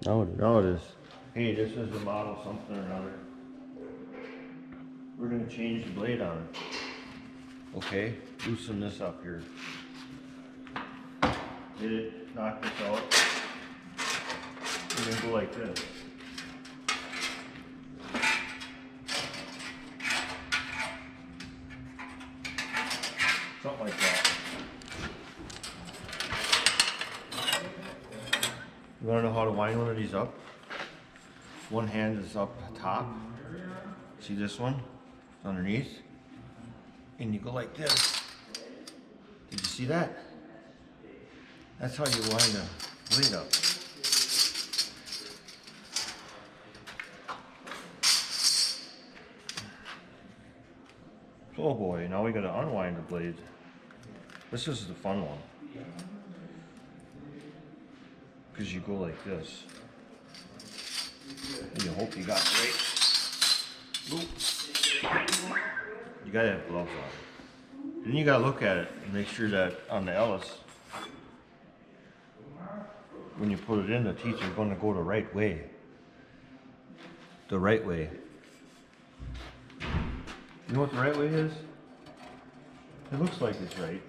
Now it is. Now it is. Hey, this is the model something or another. We're gonna change the blade on it. Okay, loosen this up here. Hit it, knock this out. We're gonna go like this. Something like that. You wanna know how to wind one of these up? One hand is up top. See this one? It's underneath. And you go like this. Did you see that? That's how you wind a blade up. Oh boy, now we gotta unwind the blade. This is the fun one. Because you go like this. And you hope you got it right. Oop. You gotta have gloves on. Then you gotta look at it and make sure that on the Ellis, when you put it in, the teeth are gonna go the right way. The right way. You know what the right way is? It looks like it's right.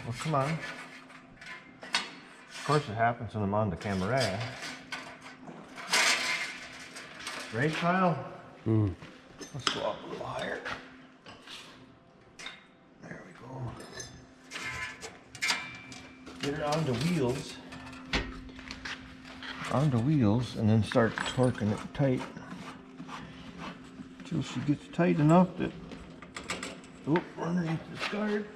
Well, come on. Of course it happens when I'm on the camera. Right, Kyle? Mm. Let's go up a little higher. There we go. Get it on the wheels. On the wheels, and then start torquing it tight. Till she gets tight enough that, oh, underneath this guard.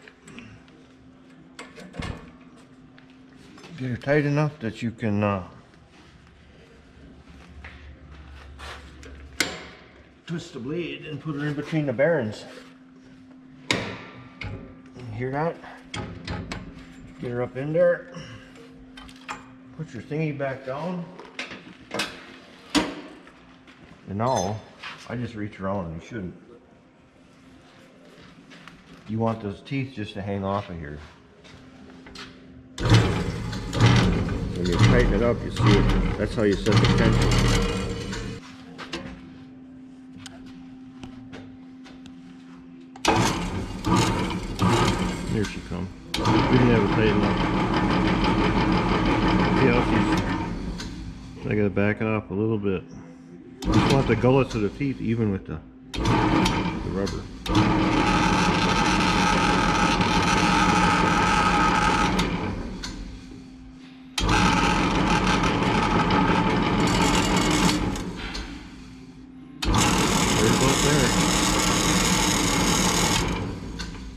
Get her tight enough that you can twist the blade and put her in between the bearings. You hear that? Get her up in there. Put your thingy back down. And now, I just reach around and you shouldn't. You want those teeth just to hang off of here. When you tighten it up, you see it. That's how you set the tension. Here she comes. We didn't have it tight enough. See how she's... I gotta back it off a little bit. Just want the gullets of the teeth even with the rubber.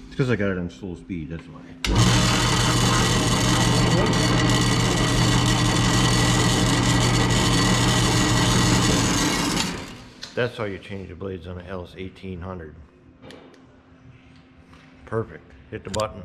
Because I got it on full speed, that's why. That's how you change the blades on an Ellis 1800. Perfect. Hit the button.